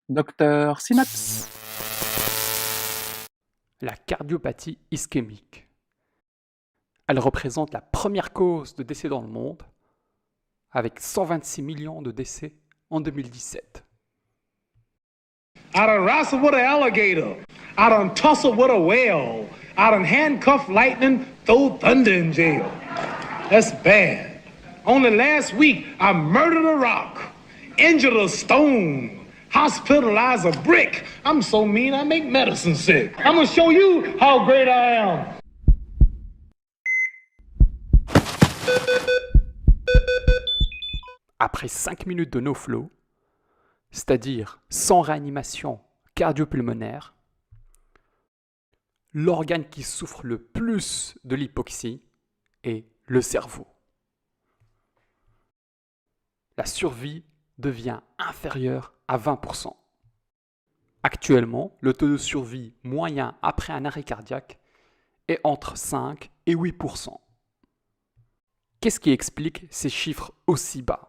Docteur Synapse. La cardiopathie ischémique. Elle représente la première cause de décès dans le monde, avec 126 millions de décès en 2017. I done wrestled with an alligator. I done tussled with a whale. I done handcuffed lightning, throw thunder in jail. That's bad. Only last week, I murdered a rock, injured a stone, hospitalized a brick. I'm so mean, I make medicine sick. I'm gonna show you how great I am. Après 5 minutes de no-flow, c'est-à-dire sans réanimation cardio-pulmonaire, l'organe qui souffre le plus de l'hypoxie est le cerveau. La survie devient inférieure à 20%. Actuellement, le taux de survie moyen après un arrêt cardiaque est entre 5 et 8%. Qu'est-ce qui explique ces chiffres aussi bas?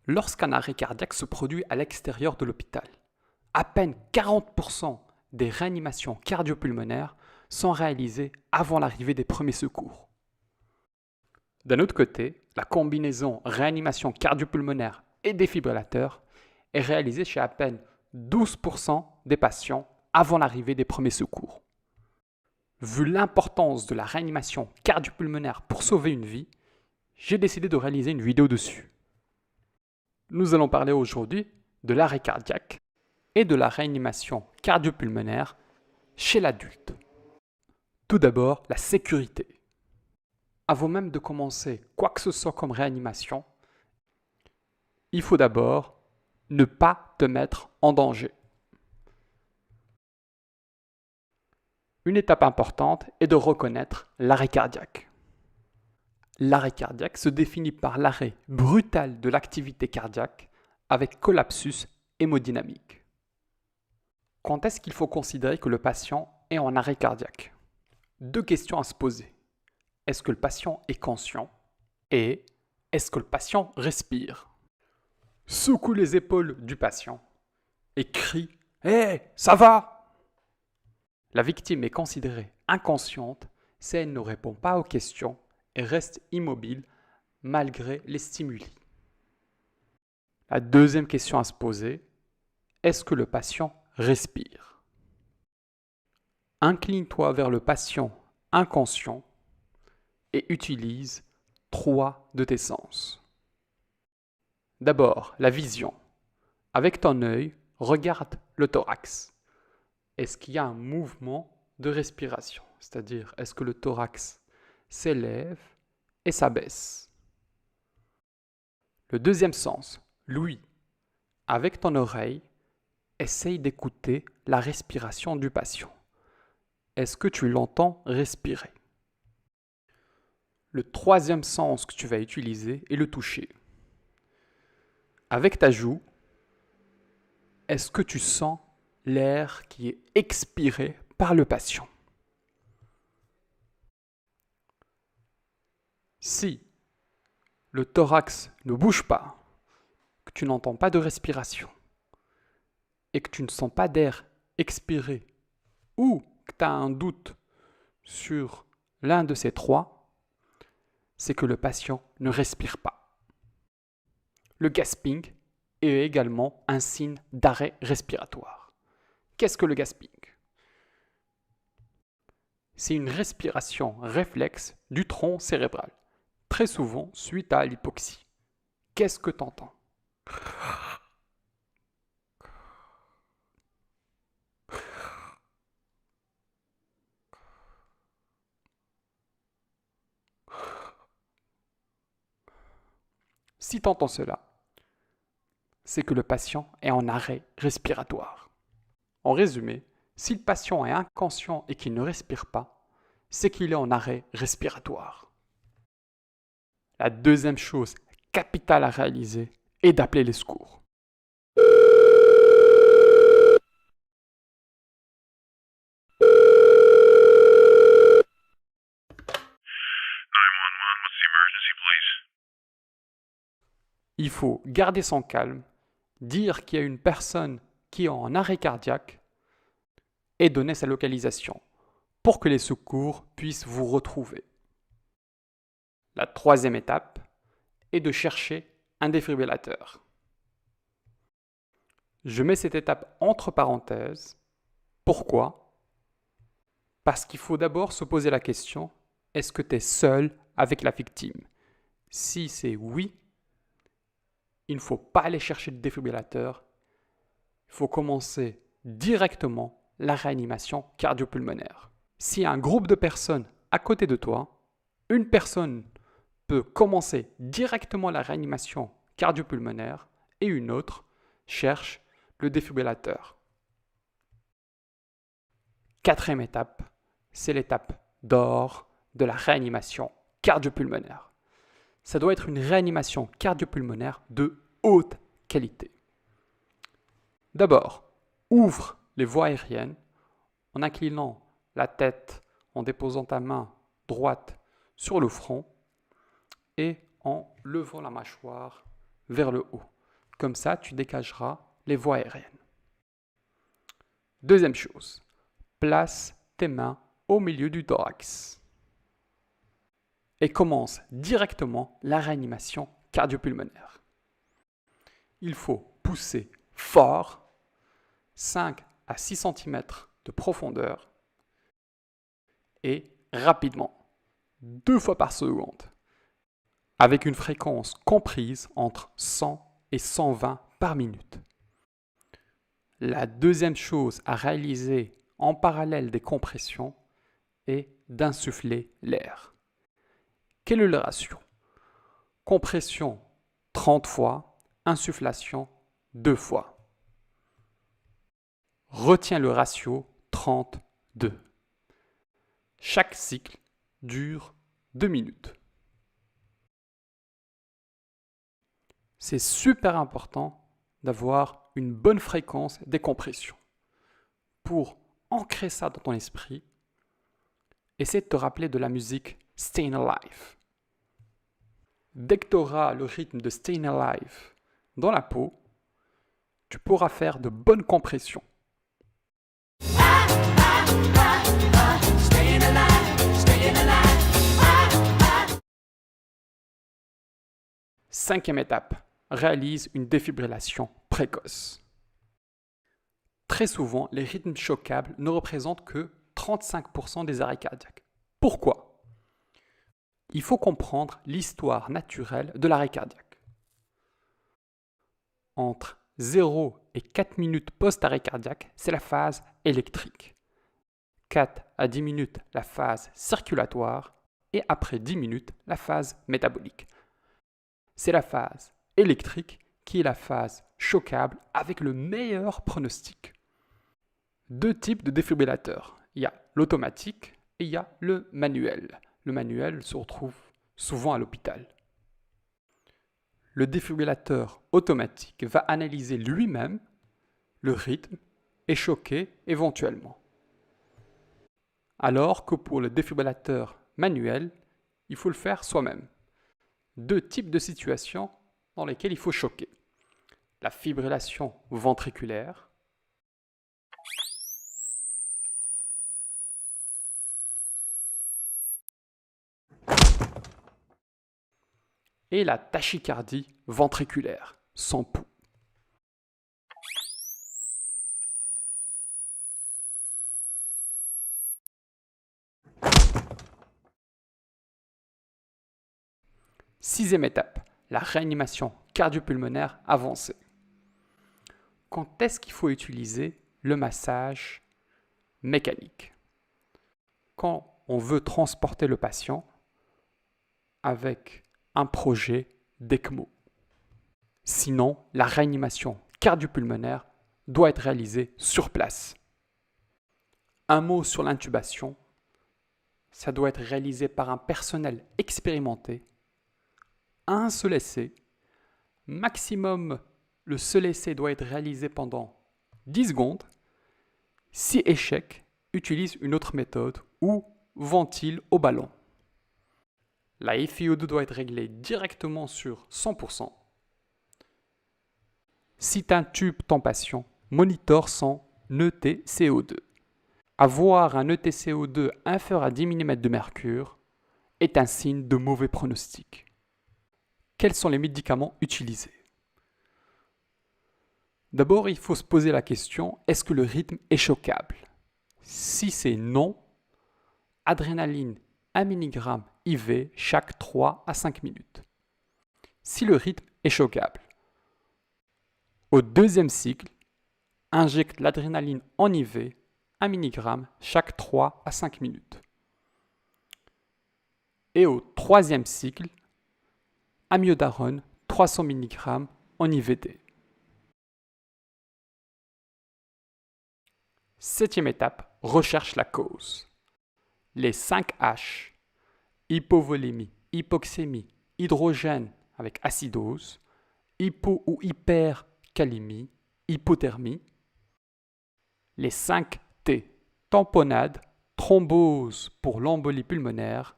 Lorsqu'un arrêt cardiaque se produit à l'extérieur de l'hôpital, à peine 40% des réanimations cardiopulmonaires sont réalisées avant l'arrivée des premiers secours. D'un autre côté, la combinaison réanimation cardiopulmonaire et défibrillateur est réalisée chez à peine 12% des patients avant l'arrivée des premiers secours. Vu l'importance de la réanimation cardiopulmonaire pour sauver une vie, j'ai décidé de réaliser une vidéo dessus. Nous allons parler aujourd'hui de l'arrêt cardiaque et de la réanimation cardiopulmonaire chez l'adulte. Tout d'abord, la sécurité. Avant même de commencer quoi que ce soit comme réanimation, il faut d'abord ne pas te mettre en danger. Une étape importante est de reconnaître l'arrêt cardiaque. L'arrêt cardiaque se définit par l'arrêt brutal de l'activité cardiaque avec collapsus hémodynamique. Quand est-ce qu'il faut considérer que le patient est en arrêt cardiaque? Deux questions à se poser. Est-ce que le patient est conscient? Et est-ce que le patient respire? Secoue les épaules du patient et crie « Hé, ça va ?» La victime est considérée inconsciente si elle ne répond pas aux questions et reste immobile malgré les stimuli. La deuxième question à se poser, est-ce que le patient respire? Incline-toi vers le patient inconscient et utilise 3 de tes sens. D'abord, la vision. Avec ton œil, regarde le thorax. Est-ce qu'il y a un mouvement de respiration? C'est-à-dire, est-ce que le thorax s'élève et s'abaisse? Le deuxième sens, l'ouïe. Avec ton oreille, essaye d'écouter la respiration du patient. Est-ce que tu l'entends respirer? Le troisième sens que tu vas utiliser est le toucher. Avec ta joue, est-ce que tu sens l'air qui est expiré par le patient? Si le thorax ne bouge pas, que tu n'entends pas de respiration et que tu ne sens pas d'air expiré ou que tu as un doute sur l'un de ces trois, c'est que le patient ne respire pas. Le gasping est également un signe d'arrêt respiratoire. Qu'est-ce que le gasping? C'est une respiration réflexe du tronc cérébral, très souvent suite à l'hypoxie. Qu'est-ce que tu entends? Si tu entends cela, c'est que le patient est en arrêt respiratoire. En résumé, si le patient est inconscient et qu'il ne respire pas, c'est qu'il est en arrêt respiratoire. La deuxième chose capitale à réaliser est d'appeler les secours. Il faut garder son calme, dire qu'il y a une personne qui est en arrêt cardiaque et donner sa localisation pour que les secours puissent vous retrouver. La troisième étape est de chercher un défibrillateur. Je mets cette étape entre parenthèses. Pourquoi? Parce qu'il faut d'abord se poser la question, est-ce que tu es seul avec la victime? Si c'est oui, il ne faut pas aller chercher le défibrillateur. Il faut commencer directement la réanimation cardio-pulmonaire. S'il y a un groupe de personnes à côté de toi, une personne peut commencer directement la réanimation cardio-pulmonaire et une autre cherche le défibrillateur. Quatrième étape, c'est l'étape d'or de la réanimation cardio-pulmonaire. Ça doit être une réanimation cardio-pulmonaire de haute qualité. D'abord, ouvre les voies aériennes en inclinant la tête, en déposant ta main droite sur le front et en levant la mâchoire vers le haut. Comme ça, tu dégageras les voies aériennes. Deuxième chose, place tes mains au milieu du thorax et commence directement la réanimation cardio-pulmonaire. Il faut pousser fort, 5 à 6 cm de profondeur et rapidement, 2 fois par seconde, avec une fréquence comprise entre 100 et 120 par minute. La deuxième chose à réaliser en parallèle des compressions est d'insuffler l'air. Quel est le ratio? Compression 30 fois, insufflation 2 fois. Retiens le ratio 32. Chaque cycle dure 2 minutes. C'est super important d'avoir une bonne fréquence des compressions. Pour ancrer ça dans ton esprit, essaie de te rappeler de la musique Stayin' Alive. Dès que tu auras le rythme de Stayin' Alive dans la peau, tu pourras faire de bonnes compressions. Cinquième étape, réalise une défibrillation précoce. Très souvent, les rythmes choquables ne représentent que 35% des arrêts cardiaques. Pourquoi? Il faut comprendre l'histoire naturelle de l'arrêt cardiaque. Entre 0 et 4 minutes post-arrêt cardiaque, c'est la phase électrique. 4 à 10 minutes, la phase circulatoire. Et après 10 minutes, la phase métabolique. C'est la phase électrique qui est la phase choquable avec le meilleur pronostic. Deux types de défibrillateurs. Il y a l'automatique et il y a le manuel. Le manuel se retrouve souvent à l'hôpital. Le défibrillateur automatique va analyser lui-même le rythme et choquer éventuellement. Alors que pour le défibrillateur manuel, il faut le faire soi-même. Deux types de situations dans lesquelles il faut choquer. La fibrillation ventriculaire et la tachycardie ventriculaire, sans pouls. Sixième étape, la réanimation cardio-pulmonaire avancée. Quand est-ce qu'il faut utiliser le massage mécanique? Quand on veut transporter le patient avec un projet d'ECMO. Sinon, la réanimation cardio-pulmonaire doit être réalisée sur place. Un mot sur l'intubation. Ça doit être réalisé par un personnel expérimenté. Un seul essai. Maximum, le seul essai doit être réalisé pendant 10 secondes. Si échec, utilise une autre méthode ou ventile au ballon. La FiO2 doit être réglée directement sur 100%. Si tu intubes ton patient, monitore son ETCO2. Avoir un ETCO2 inférieur à 10 mm de mercure est un signe de mauvais pronostic. Quels sont les médicaments utilisés? D'abord, il faut se poser la question, est-ce que le rythme est choquable? Si c'est non, adrénaline 1 mg IV chaque 3 à 5 minutes. Si le rythme est choquable, au deuxième cycle, injecte l'adrénaline en IV 1 mg chaque 3 à 5 minutes. Et au troisième cycle, amiodarone 300 mg en IVD. Septième étape, recherche la cause. Les 5 H, hypovolémie, hypoxémie, hydrogène avec acidose, hypo ou hypercalémie, hypothermie. Les 5 T, tamponnade, thrombose pour l'embolie pulmonaire,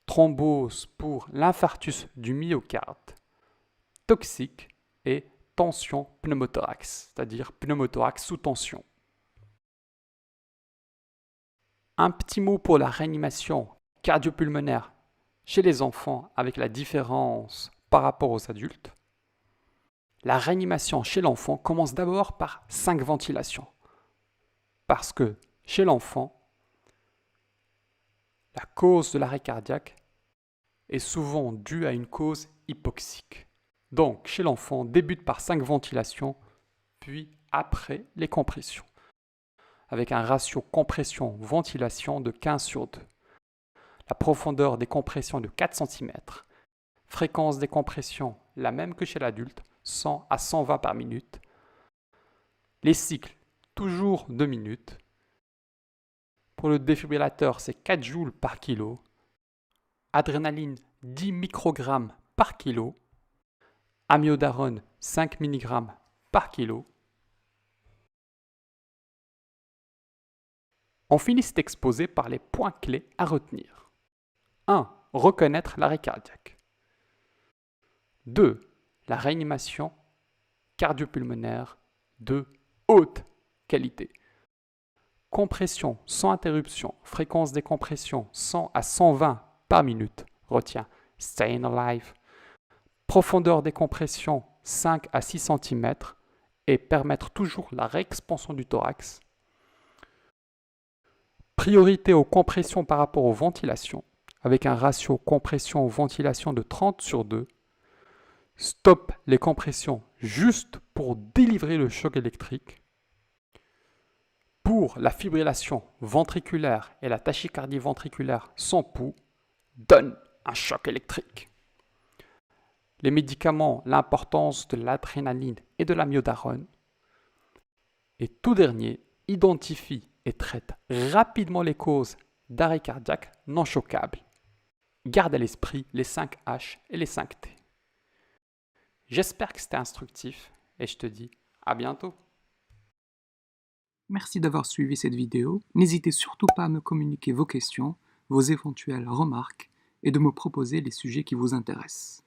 thrombose pour l'infarctus du myocarde, toxique et tension pneumothorax, c'est-à-dire pneumothorax sous tension. Un petit mot pour la réanimation cardiopulmonaire chez les enfants avec la différence par rapport aux adultes. La réanimation chez l'enfant commence d'abord par 5 ventilations. Parce que chez l'enfant, la cause de l'arrêt cardiaque est souvent due à une cause hypoxique. Donc chez l'enfant, débute par 5 ventilations, puis après les compressions, avec un ratio compression-ventilation de 15/2. La profondeur des compressions de 4 cm. Fréquence des compressions, la même que chez l'adulte, 100 à 120 par minute. Les cycles, toujours 2 minutes. Pour le défibrillateur, c'est 4 joules par kilo. Adrénaline, 10 microgrammes par kilo. Amiodarone, 5 mg par kilo. On finit cet exposé par les points clés à retenir. 1. Reconnaître l'arrêt cardiaque. 2. La réanimation cardiopulmonaire de haute qualité. Compression sans interruption, fréquence des compressions 100 à 120 par minute. Retiens, staying alive. Profondeur des compressions 5 à 6 cm et permettre toujours la réexpansion du thorax. Priorité aux compressions par rapport aux ventilations, avec un ratio compression-ventilation de 30/2. Stop les compressions juste pour délivrer le choc électrique. Pour la fibrillation ventriculaire et la tachycardie ventriculaire sans pouls, donne un choc électrique. Les médicaments, l'importance de l'adrénaline et de l'amiodarone. Et tout dernier, identifie et traite rapidement les causes d'arrêt cardiaque non choquables. Garde à l'esprit les 5 H et les 5 T. J'espère que c'était instructif et je te dis à bientôt. Merci d'avoir suivi cette vidéo. N'hésitez surtout pas à me communiquer vos questions, vos éventuelles remarques et de me proposer les sujets qui vous intéressent.